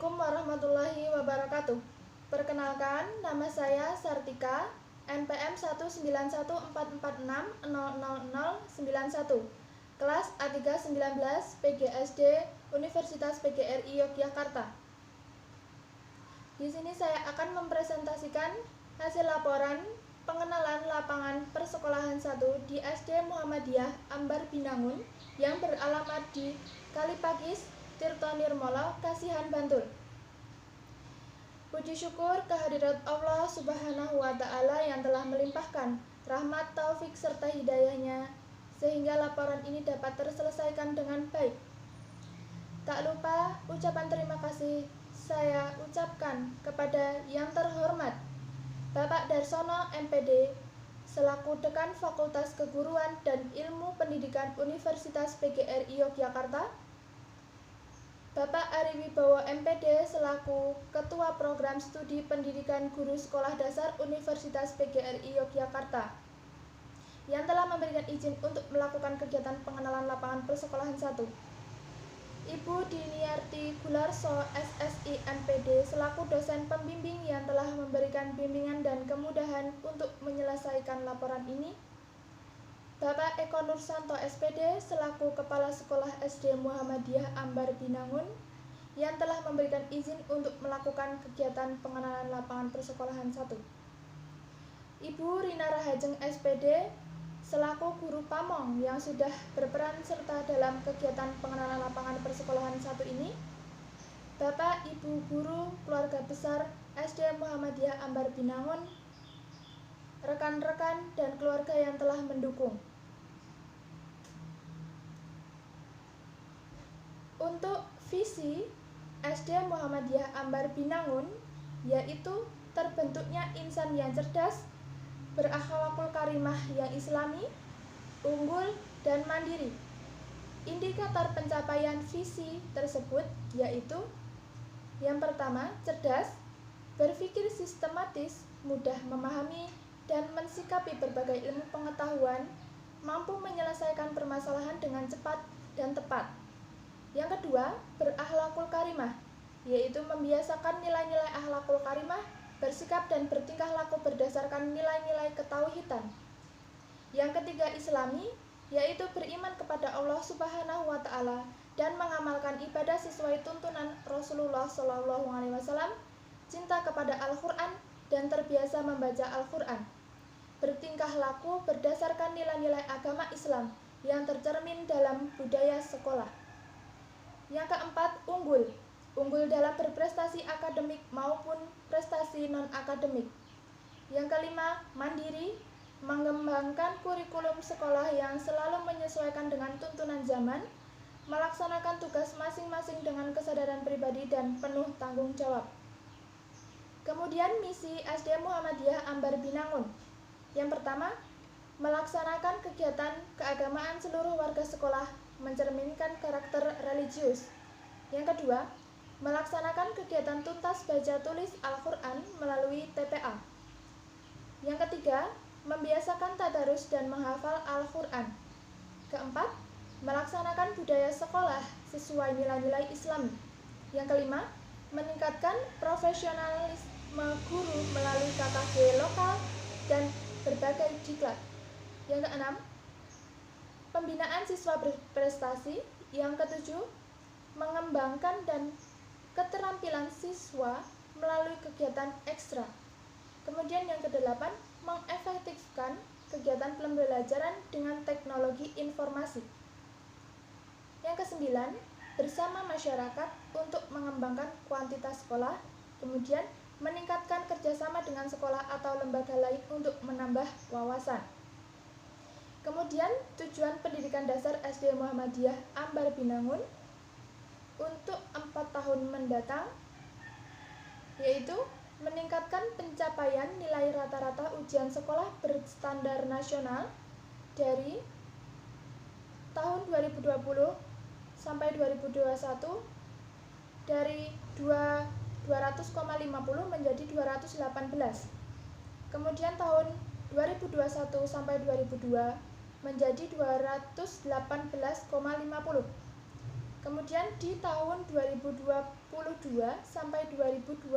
Assalamualaikum warahmatullahi wabarakatuh. Perkenalkan, nama saya Sartika, NPM 19144600091, kelas A319 PGSD Universitas PGRI Yogyakarta. Di sini saya akan mempresentasikan hasil laporan pengenalan lapangan persekolahan 1 di SD Muhammadiyah Ambar Binangun yang beralamat di Kalipakis, Tirto Nirmolo, Kasihan, Bantul. Puji syukur kehadirat Allah Subhanahu wa Ta'ala yang telah melimpahkan rahmat, taufik, serta hidayahnya sehingga laporan ini dapat terselesaikan dengan baik. Tak lupa ucapan terima kasih saya ucapkan kepada yang terhormat Bapak Darsono MPD selaku Dekan Fakultas Keguruan dan Ilmu Pendidikan Universitas PGRI Yogyakarta, Bapak Ari Wibowo MPD selaku Ketua Program Studi Pendidikan Guru Sekolah Dasar Universitas PGRI Yogyakarta yang telah memberikan izin untuk melakukan kegiatan pengenalan lapangan persekolahan 1. Ibu Diniarti Gularso SSI MPD selaku dosen pembimbing yang telah memberikan bimbingan dan kemudahan untuk menyelesaikan laporan ini. Bapak Eko Nursanto SPD selaku Kepala Sekolah SD Muhammadiyah Ambar Binangun yang telah memberikan izin untuk melakukan kegiatan pengenalan lapangan persekolahan 1. Ibu Rina Rahajeng SPD selaku Guru Pamong yang sudah berperan serta dalam kegiatan pengenalan lapangan persekolahan 1 ini. Bapak Ibu Guru Keluarga Besar SD Muhammadiyah Ambar Binangun, rekan-rekan dan keluarga yang telah mendukung. Untuk visi SD Muhammadiyah Ambar Binangun yaitu terbentuknya insan yang cerdas, berakhlakul karimah yang islami, unggul dan mandiri. Indikator pencapaian visi tersebut yaitu yang pertama, cerdas, berpikir sistematis, mudah memahami dan mensikapi berbagai ilmu pengetahuan, mampu menyelesaikan permasalahan dengan cepat dan tepat. Yang kedua, berakhlakul karimah, yaitu membiasakan nilai-nilai akhlakul karimah, bersikap dan bertingkah laku berdasarkan nilai-nilai ketauhidan. Yang ketiga, islami, yaitu beriman kepada Allah Subhanahu wa Ta'ala dan mengamalkan ibadah sesuai tuntunan Rasulullah SAW, cinta kepada Al-Quran dan terbiasa membaca Al-Quran. Bertingkah laku berdasarkan nilai-nilai agama Islam yang tercermin dalam budaya sekolah. Yang keempat, unggul. Unggul dalam berprestasi akademik maupun prestasi non-akademik. Yang kelima, mandiri, mengembangkan kurikulum sekolah yang selalu menyesuaikan dengan tuntunan zaman, melaksanakan tugas masing-masing dengan kesadaran pribadi dan penuh tanggung jawab. Kemudian misi SD Muhammadiyah Ambar Binangun. Yang pertama, melaksanakan kegiatan keagamaan seluruh warga sekolah mencerminkan karakter religius. Yang kedua, melaksanakan kegiatan tuntas baca tulis Al-Quran melalui TPA. Yang ketiga, membiasakan tadarus dan menghafal Al-Quran. Keempat, melaksanakan budaya sekolah sesuai nilai-nilai Islam. Yang kelima, meningkatkan profesionalisme guru melalui KKG lokal dan berbagai diklat. Yang keenam, pembinaan siswa berprestasi. Yang ketujuh, mengembangkan dan keterampilan siswa melalui kegiatan ekstra. Kemudian yang kedelapan, mengefektifkan kegiatan pembelajaran dengan teknologi informasi. Yang kesembilan, bersama masyarakat untuk mengembangkan kuantitas sekolah. Kemudian meningkatkan kerjasama dengan sekolah atau lembaga lain untuk menambah wawasan. Kemudian tujuan pendidikan dasar SD Muhammadiyah Ambar Binangun untuk 4 tahun mendatang yaitu meningkatkan pencapaian nilai rata-rata ujian sekolah berstandar nasional dari tahun 2020 sampai 2021 dari 200,50 menjadi 218. Kemudian tahun 2021 sampai 2002 menjadi 218,50. Kemudian di tahun 2022 sampai 2023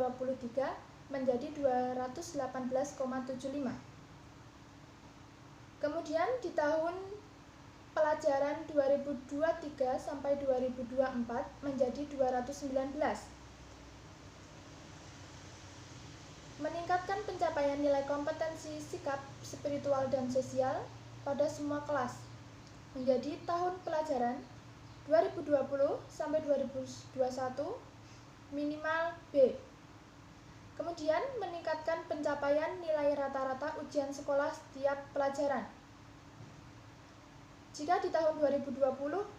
menjadi 218,75. Kemudian di tahun pelajaran 2023 sampai 2024 menjadi 219. Meningkatkan pencapaian nilai kompetensi sikap, spiritual, dan sosial pada semua kelas menjadi tahun pelajaran 2020 sampai 2021 minimal B. Kemudian meningkatkan pencapaian nilai rata-rata ujian sekolah setiap pelajaran. Jika di tahun 2020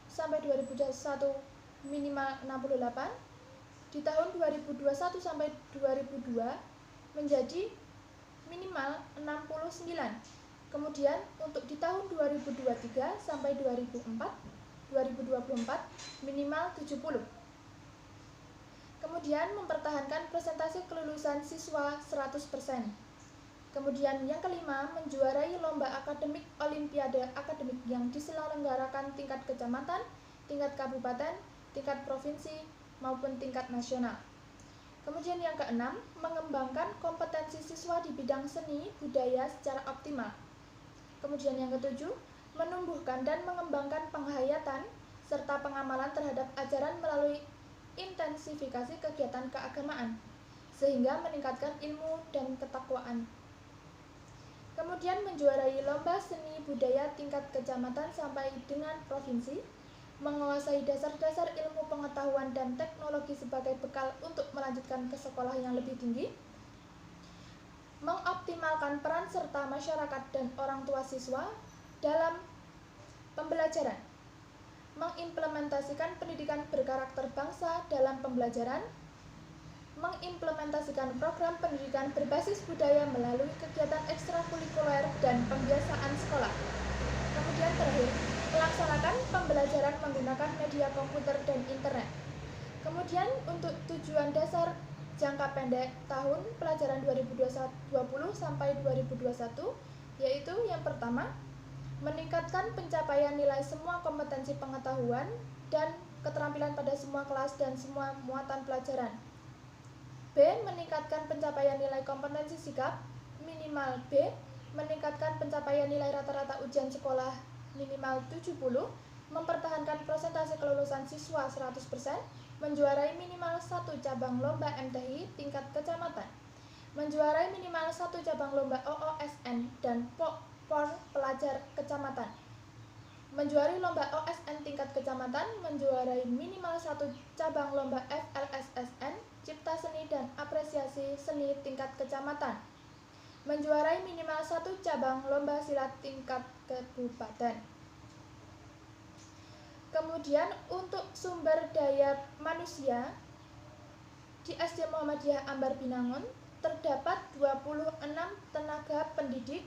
sampai 2021 minimal 68, di tahun 2021 sampai 2002 menjadi minimal 69. Kemudian untuk di tahun 2023 sampai 2024 minimal 70. Kemudian mempertahankan presentasi kelulusan siswa 100%. Kemudian yang kelima, menjuarai lomba akademik olimpiade akademik yang diselenggarakan tingkat kecamatan, tingkat kabupaten, tingkat provinsi, maupun tingkat nasional. Kemudian yang keenam, mengembangkan kompetensi siswa di bidang seni budaya secara optimal. Kemudian yang ketujuh, menumbuhkan dan mengembangkan penghayatan serta pengamalan terhadap ajaran melalui intensifikasi kegiatan keagamaan, sehingga meningkatkan ilmu dan ketakwaan. Kemudian menjuarai lomba seni budaya tingkat kecamatan sampai dengan provinsi, menguasai dasar-dasar ilmu pengetahuan dan teknologi sebagai bekal untuk melanjutkan ke sekolah yang lebih tinggi, mengoptimalkan peran serta masyarakat dan orang tua siswa dalam pembelajaran, mengimplementasikan pendidikan berkarakter bangsa dalam pembelajaran, mengimplementasikan program pendidikan berbasis budaya melalui kegiatan ekstrakurikuler dan pembiasaan sekolah. Kemudian terakhir, melaksanakan pembelajaran menggunakan media komputer dan internet. Kemudian untuk tujuan dasar jangka pendek tahun pelajaran 2020 sampai 2021, yaitu yang pertama, meningkatkan pencapaian nilai semua kompetensi pengetahuan dan keterampilan pada semua kelas dan semua muatan pelajaran. B. Meningkatkan pencapaian nilai kompetensi sikap minimal B, meningkatkan pencapaian nilai rata-rata ujian sekolah minimal 70, mempertahankan presentasi kelulusan siswa 100%, menjuarai minimal 1 cabang lomba MTI tingkat kecamatan, menjuarai minimal 1 cabang lomba OOSN dan PON pelajar kecamatan, menjuarai lomba OSN tingkat kecamatan, menjuarai minimal 1 cabang lomba FLSSN Cipta Seni dan Apresiasi Seni tingkat kecamatan, menjuarai minimal 1 cabang lomba silat tingkat kabupaten. Kemudian untuk sumber daya manusia di SD Muhammadiyah Ambar Binangun terdapat 26 tenaga pendidik,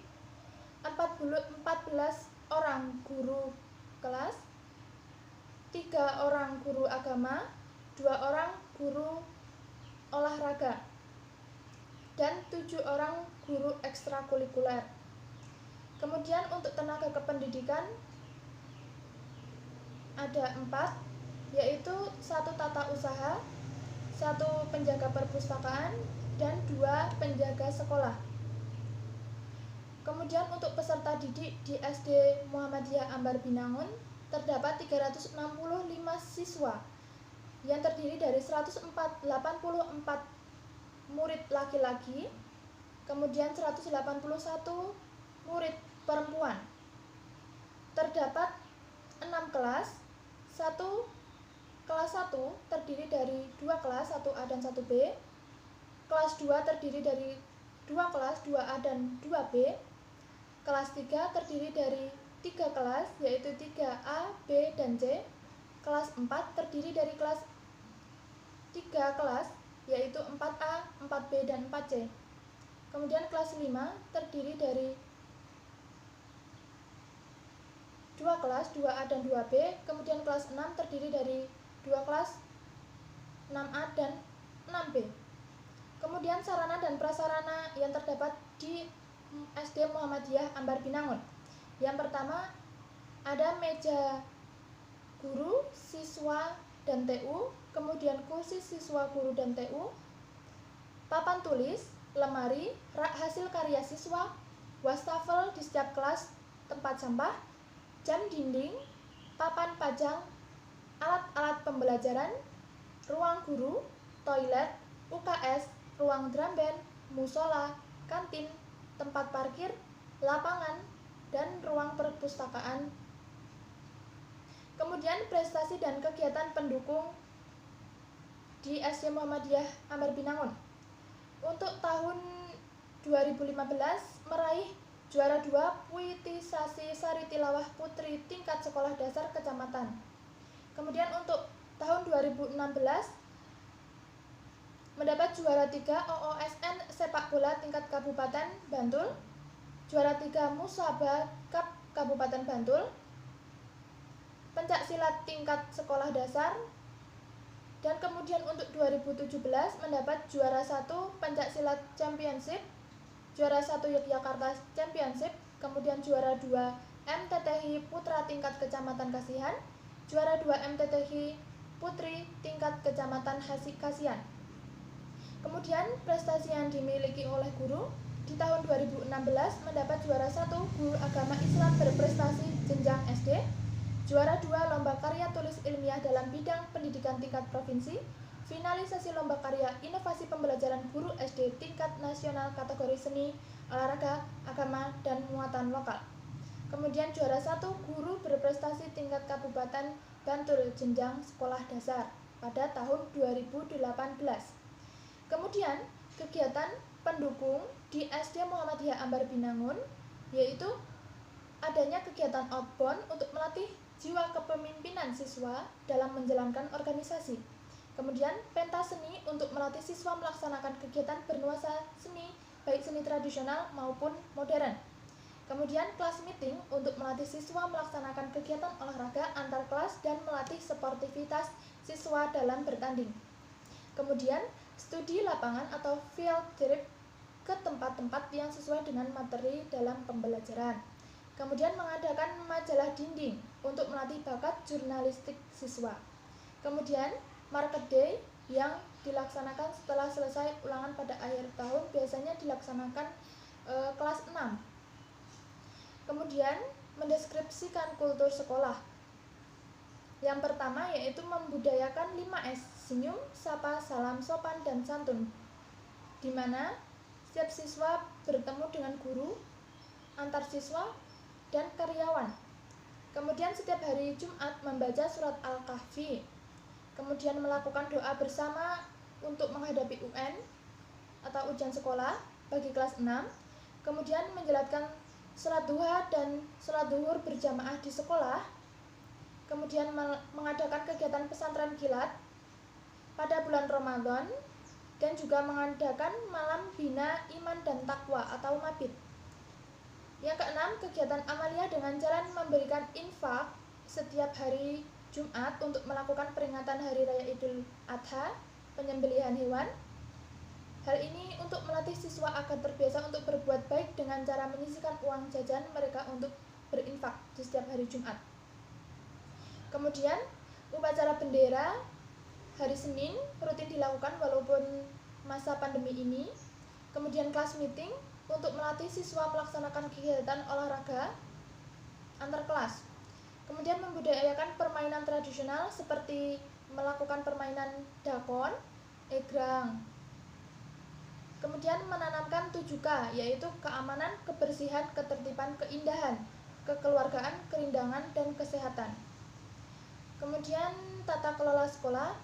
14 orang guru kelas, 3 orang guru agama, 2 orang guru olahraga, dan 7 orang guru ekstrakurikuler. Kemudian untuk tenaga kependidikan ada 4, yaitu 1 tata usaha, 1 penjaga perpustakaan, dan 2 penjaga sekolah. Kemudian untuk peserta didik di SD Muhammadiyah Ambar Binangun terdapat 365 siswa yang terdiri dari 184 murid laki-laki, kemudian 181 murid perempuan. Terdapat 6 kelas, kelas 1 terdiri dari 2 kelas, 1A dan 1B, kelas 2 terdiri dari 2 kelas, 2A dan 2B, kelas 3 terdiri dari 3 kelas, yaitu 3A, B, dan C, kelas 4 terdiri dari 3 kelas, yaitu 4A, 4B, dan 4C. Kemudian kelas 5 terdiri dari 2 kelas, 2A dan 2B, kemudian kelas 6 terdiri dari 2 kelas, 6A dan 6B. Kemudian sarana dan prasarana yang terdapat di SD Muhammadiyah Ambar Binangun. Yang pertama, ada meja guru, siswa, dan TU, kemudian kursi siswa guru dan TU, papan tulis, lemari, rak hasil karya siswa, wastafel di setiap kelas, tempat sampah, jam dinding, papan pajang, alat-alat pembelajaran, ruang guru, toilet, UKS, ruang drum band, musola, kantin, tempat parkir, lapangan, dan ruang perpustakaan. Kemudian prestasi dan kegiatan pendukung di SD Muhammadiyah Ambar Binangun. Untuk tahun 2015 meraih juara 2 puitisasi sari tilawah putri tingkat sekolah dasar kecamatan. Kemudian untuk tahun 2016 mendapat juara 3 OOSN sepak bola tingkat Kabupaten Bantul, juara 3 Musabah Cup Kabupaten Bantul, pencak silat tingkat sekolah dasar, dan kemudian untuk 2017 mendapat juara 1 pencak silat championship, juara 1 Yogyakarta Championship, kemudian juara 2 MTTI Putra tingkat Kecamatan Kasihan, juara 2 MTTI Putri tingkat Kecamatan Kasihan. Kemudian prestasi yang dimiliki oleh guru di tahun 2016 mendapat juara 1 guru agama Islam berprestasi jenjang SD, juara 2 lomba karya tulis ilmiah dalam bidang pendidikan tingkat provinsi, finalisasi lomba karya inovasi pembelajaran guru SD tingkat nasional kategori seni, olahraga, agama, dan muatan lokal. Kemudian juara 1 guru berprestasi tingkat Kabupaten Bantul jenjang sekolah dasar pada tahun 2018. Kemudian kegiatan pendukung di SD Muhammadiyah Ambar Binangun yaitu adanya kegiatan outbound untuk melatih jiwa kepemimpinan siswa dalam menjalankan organisasi. Kemudian pentas seni untuk melatih siswa melaksanakan kegiatan bernuansa seni, baik seni tradisional maupun modern. Kemudian kelas meeting untuk melatih siswa melaksanakan kegiatan olahraga antar kelas dan melatih sportivitas siswa dalam bertanding. Kemudian studi lapangan atau field trip ke tempat-tempat yang sesuai dengan materi dalam pembelajaran. Kemudian mengadakan majalah dinding untuk melatih bakat jurnalistik siswa. Kemudian market day yang dilaksanakan setelah selesai ulangan pada akhir tahun, biasanya dilaksanakan kelas 6. Kemudian mendeskripsikan kultur sekolah. Yang pertama yaitu membudayakan 5S, senyum, sapa, salam, sopan, dan santun, di mana setiap siswa bertemu dengan guru, antar siswa, dan karyawan. Kemudian setiap hari Jumat membaca surat Al-Kahfi. Kemudian melakukan doa bersama untuk menghadapi UN atau ujian sekolah bagi kelas 6. Kemudian menjalankan salat duha dan salat zuhur berjamaah di sekolah. Kemudian mengadakan kegiatan pesantren kilat pada bulan Ramadan dan juga mengadakan malam bina iman dan takwa atau mabit. Yang keenam, kegiatan amalia dengan jalan memberikan infak setiap hari Jumat untuk melakukan peringatan Hari Raya Idul Adha, penyembelihan hewan. Hal ini untuk melatih siswa agar terbiasa untuk berbuat baik dengan cara menyisihkan uang jajan mereka untuk berinfak di setiap hari Jumat. Kemudian upacara bendera hari Senin rutin dilakukan walaupun masa pandemi ini. Kemudian kelas meeting untuk melatih siswa melaksanakan kegiatan olahraga antar kelas. Kemudian membudayakan permainan tradisional seperti melakukan permainan dakon, egrang. Kemudian menanamkan 7K yaitu keamanan, kebersihan, ketertiban, keindahan, kekeluargaan, kerindangan, dan kesehatan. Kemudian tata kelola sekolah.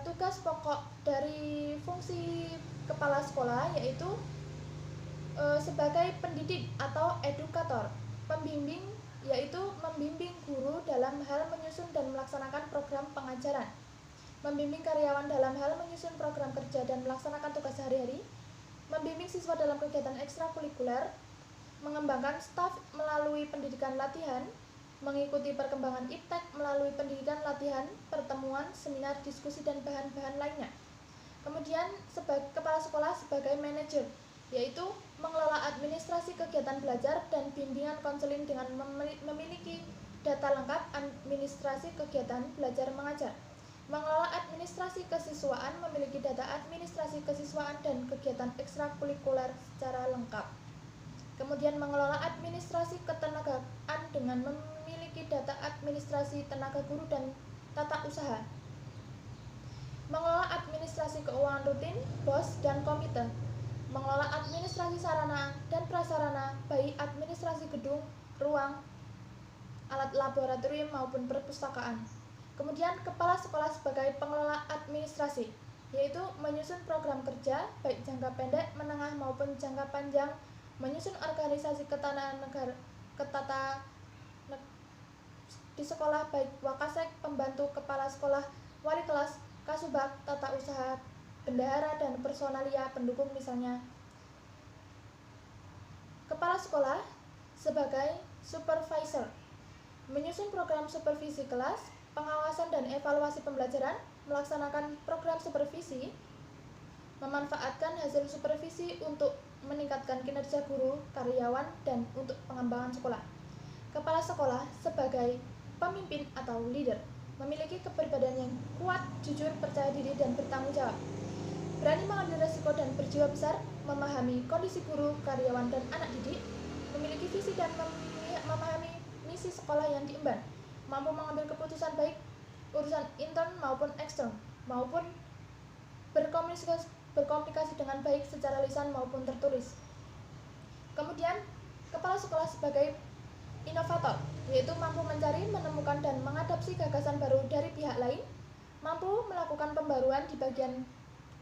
Tugas pokok dari fungsi kepala sekolah yaitu sebagai pendidik atau edukator, pembimbing yaitu membimbing guru dalam hal menyusun dan melaksanakan program pengajaran, membimbing karyawan dalam hal menyusun program kerja dan melaksanakan tugas sehari-hari, membimbing siswa dalam kegiatan ekstrakurikuler, mengembangkan staf melalui pendidikan latihan, mengikuti perkembangan iptek melalui pendidikan latihan, pertemuan, seminar, diskusi, dan bahan-bahan lainnya. Kemudian kepala sekolah sebagai manajer, yaitu mengelola administrasi kegiatan belajar dan bimbingan konseling dengan memiliki data lengkap administrasi kegiatan belajar mengajar. Mengelola administrasi kesiswaan, memiliki data administrasi kesiswaan dan kegiatan ekstrakurikuler secara lengkap. Kemudian mengelola administrasi ketenagaan dengan memiliki data administrasi tenaga guru dan tata usaha. Mengelola administrasi keuangan rutin, BOS, dan komite. Mengelola administrasi sarana dan prasarana, baik administrasi gedung, ruang, alat laboratorium maupun perpustakaan. Kemudian kepala sekolah sebagai pengelola administrasi, yaitu menyusun program kerja baik jangka pendek, menengah maupun jangka panjang, menyusun organisasi di sekolah baik wakasek, pembantu kepala sekolah, wali kelas, kasubag, tata usaha, bendahara, dan personalia pendukung misalnya. Kepala sekolah sebagai supervisor, menyusun program supervisi kelas, pengawasan dan evaluasi pembelajaran, melaksanakan program supervisi, memanfaatkan hasil supervisi untuk meningkatkan kinerja guru, karyawan, dan untuk pengembangan sekolah. Kepala sekolah sebagai pemimpin atau leader, memiliki kepribadian yang kuat, jujur, percaya diri, dan bertanggung jawab. Berani mengambil resiko dan berjiwa besar, memahami kondisi guru, karyawan, dan anak didik, memiliki visi dan memahami misi sekolah yang diemban, mampu mengambil keputusan baik urusan intern maupun ekstern, maupun berkomunikasi dengan baik secara lisan maupun tertulis. Kemudian, kepala sekolah sebagai inovator, yaitu mampu mencari, menemukan, dan mengadopsi gagasan baru dari pihak lain, mampu melakukan pembaruan di bagian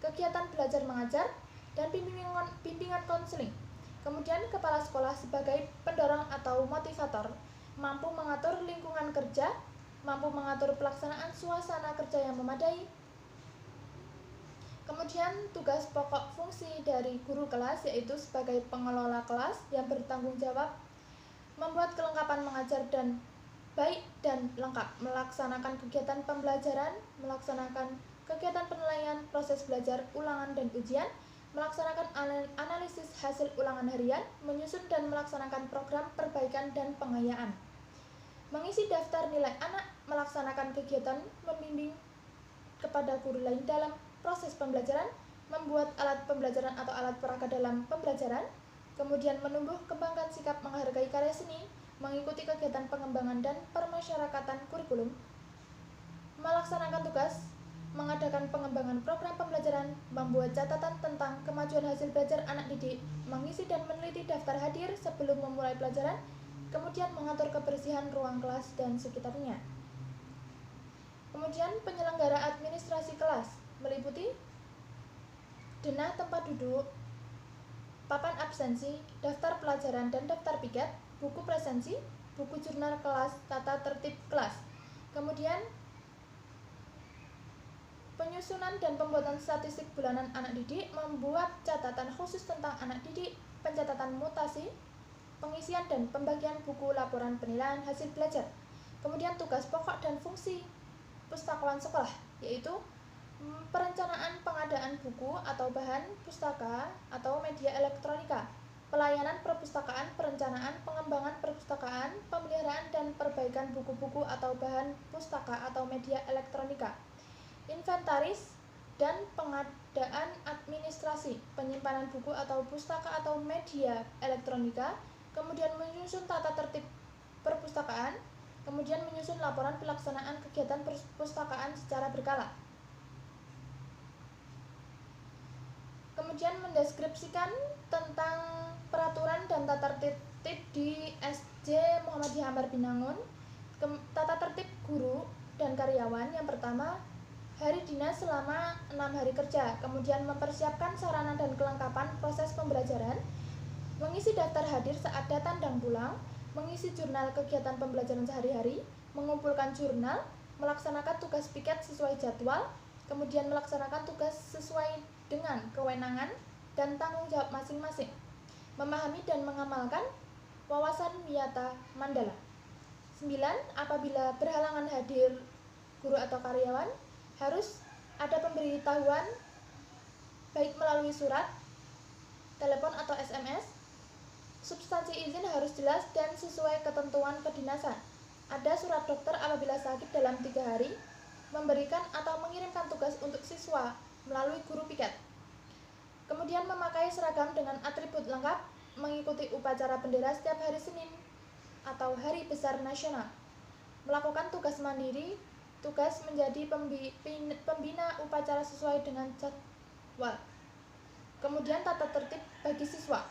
kegiatan belajar mengajar, dan bimbingan konseling. Kemudian, kepala sekolah sebagai pendorong atau motivator, mampu mengatur lingkungan kerja, mampu mengatur pelaksanaan suasana kerja yang memadai. Kemudian tugas pokok fungsi dari guru kelas yaitu sebagai pengelola kelas yang bertanggung jawab membuat kelengkapan mengajar dan baik dan lengkap, melaksanakan kegiatan pembelajaran, melaksanakan kegiatan penilaian, proses belajar, ulangan dan ujian, melaksanakan analisis hasil ulangan harian, menyusun dan melaksanakan program perbaikan dan pengayaan, mengisi daftar nilai anak, melaksanakan kegiatan membimbing kepada guru lain dalam proses pembelajaran, membuat alat pembelajaran atau alat peraga dalam pembelajaran, kemudian menumbuh kembangkan sikap menghargai karya seni, mengikuti kegiatan pengembangan dan permasyarakatan kurikulum, melaksanakan tugas, mengadakan pengembangan program pembelajaran, membuat catatan tentang kemajuan hasil belajar anak didik, mengisi dan meneliti daftar hadir sebelum memulai pelajaran, kemudian mengatur kebersihan ruang kelas dan sekitarnya. Kemudian penyelenggara administrasi kelas meliputi denah tempat duduk, papan absensi, daftar pelajaran dan daftar piket, buku presensi, buku jurnal kelas, tata tertib kelas. Kemudian penyusunan dan pembuatan statistik bulanan anak didik, membuat catatan khusus tentang anak didik, pencatatan mutasi, pengisian dan pembagian buku laporan penilaian hasil belajar. Kemudian tugas pokok dan fungsi pustakawan sekolah, yaitu perencanaan pengadaan buku atau bahan pustaka atau media elektronika, pelayanan perpustakaan, perencanaan, pengembangan perpustakaan, pemeliharaan dan perbaikan buku-buku atau bahan pustaka atau media elektronika, inventaris dan pengadaan administrasi, penyimpanan buku atau pustaka atau media elektronika, kemudian menyusun tata tertib perpustakaan, kemudian menyusun laporan pelaksanaan kegiatan perpustakaan secara berkala. Kemudian mendeskripsikan tentang peraturan dan tata tertib di SJ Muhammadiyah Ambar Binangun. Tata tertib guru dan karyawan yang pertama, hari dinas selama 6 hari kerja, kemudian mempersiapkan sarana dan kelengkapan proses pembelajaran, mengisi daftar hadir saat datang dan pulang, mengisi jurnal kegiatan pembelajaran sehari-hari, mengumpulkan jurnal, melaksanakan tugas piket sesuai jadwal, kemudian melaksanakan tugas sesuai dengan kewenangan dan tanggung jawab masing-masing, memahami dan mengamalkan wawasan wiyata mandala. 9. Apabila berhalangan hadir guru atau karyawan, harus ada pemberitahuan baik melalui surat, telepon atau SMS. Substansi izin harus jelas dan sesuai ketentuan kedinasan. Ada surat dokter apabila sakit dalam 3 hari, memberikan atau mengirimkan tugas untuk siswa melalui guru piket. Kemudian memakai seragam dengan atribut lengkap, mengikuti upacara bendera setiap hari Senin atau hari besar nasional. Melakukan tugas mandiri, tugas menjadi pembina upacara sesuai dengan jadwal. Kemudian tata tertib bagi siswa.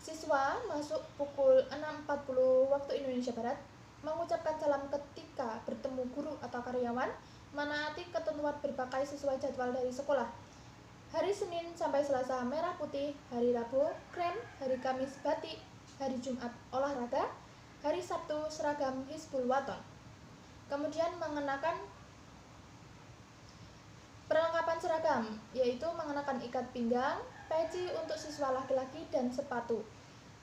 Siswa masuk pukul 6.40 waktu Indonesia Barat, mengucapkan salam ketika bertemu guru atau karyawan, menaati ketentuan berpakaian sesuai jadwal dari sekolah. Hari Senin sampai Selasa merah putih, hari Rabu krem, hari Kamis batik, hari Jumat olahraga, hari Sabtu seragam Hizbul Waton. Kemudian mengenakan perlengkapan seragam, yaitu mengenakan ikat pinggang, peci untuk siswa laki-laki, dan sepatu.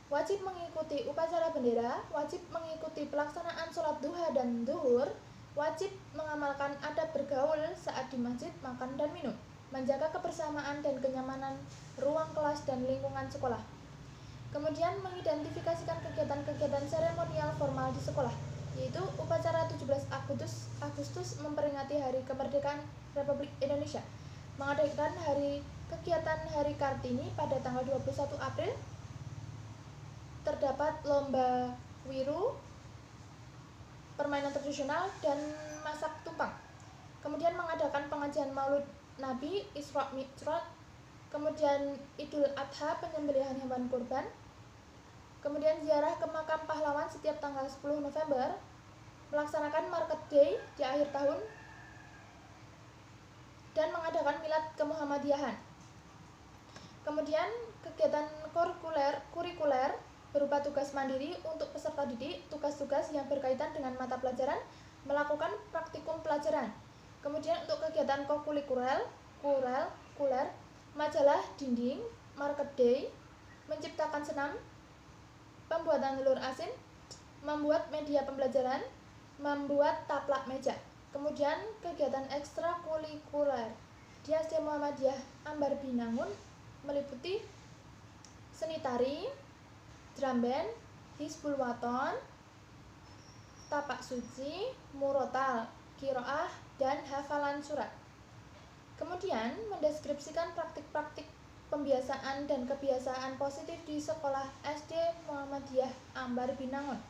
Wajib mengikuti upacara bendera, wajib mengikuti pelaksanaan sholat duha dan duhur, wajib mengamalkan adab bergaul saat di masjid, makan dan minum, menjaga kebersamaan dan kenyamanan ruang kelas dan lingkungan sekolah. Kemudian mengidentifikasikan kegiatan-kegiatan seremonial formal di sekolah, yaitu upacara 17 Agustus memperingati Hari Kemerdekaan Republik Indonesia, mengadakan kegiatan Hari Kartini pada tanggal 21 April, terdapat lomba wiru, permainan tradisional, dan masak tumpang. Kemudian mengadakan pengajian Maulud Nabi, Isra Mi'raj, kemudian Idul Adha, penyembelihan hewan kurban, kemudian ziarah ke makam pahlawan setiap tanggal 10 November, melaksanakan Market Day di akhir tahun, dan mengadakan milad kemuhammadiyahan. Kemudian kegiatan kurikuler berupa tugas mandiri untuk peserta didik, tugas-tugas yang berkaitan dengan mata pelajaran, melakukan praktikum pelajaran. Kemudian untuk kegiatan kokulikuler, majalah dinding, Market Day, menciptakan senam, pembuatan telur asin, membuat media pembelajaran, membuat taplak meja. Kemudian kegiatan ekstrakurikuler di SD Muhammadiyah Ambar Binangun meliputi seni tari, drum band, Hizbul Waton, tapak suci, murotal, qiraah, dan hafalan surat. Kemudian mendeskripsikan praktik-praktik pembiasaan dan kebiasaan positif di sekolah SD Muhammadiyah Ambar Binangun.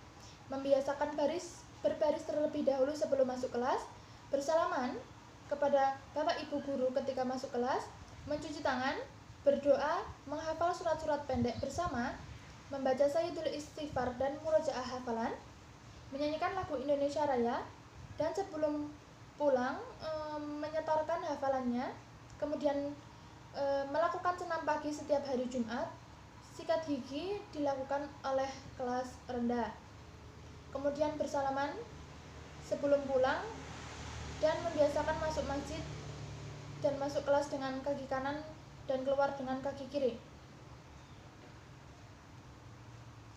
Membiasakan berbaris terlebih dahulu sebelum masuk kelas, bersalaman kepada Bapak Ibu guru ketika masuk kelas, mencuci tangan, berdoa, menghafal surat-surat pendek bersama, membaca Sayyidul Istighfar dan murojaah hafalan, menyanyikan lagu Indonesia Raya, dan sebelum pulang menyetorkan hafalannya. Kemudian melakukan senam pagi setiap hari Jumat. Sikat gigi dilakukan oleh kelas rendah. Kemudian bersalaman sebelum pulang, dan membiasakan masuk masjid dan masuk kelas dengan kaki kanan dan keluar dengan kaki kiri.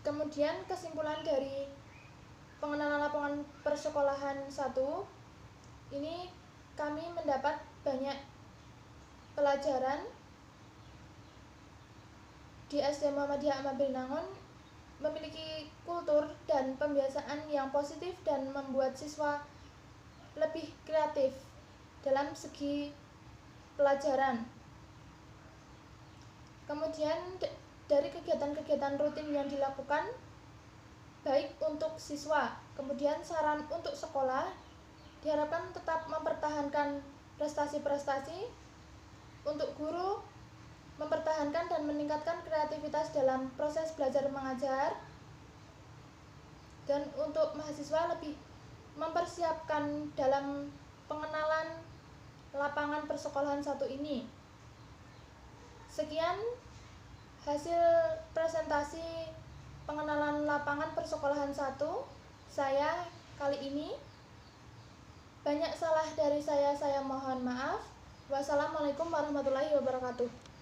Kemudian kesimpulan dari pengenalan lapangan persekolahan 1, ini kami mendapat banyak pelajaran di SD Muhammadiyah Ambar Binangun, memiliki kultur dan pembiasaan yang positif dan membuat siswa lebih kreatif dalam segi pelajaran. Kemudian dari kegiatan-kegiatan rutin yang dilakukan baik untuk siswa, kemudian saran untuk sekolah, diharapkan tetap mempertahankan prestasi-prestasi untuk guru, mempertahankan dan meningkatkan kreativitas dalam proses belajar mengajar, dan untuk mahasiswa lebih mempersiapkan dalam pengenalan lapangan persekolahan 1 ini. Sekian hasil presentasi pengenalan lapangan persekolahan 1 saya kali ini. Banyak salah dari saya mohon maaf. Wassalamualaikum warahmatullahi wabarakatuh.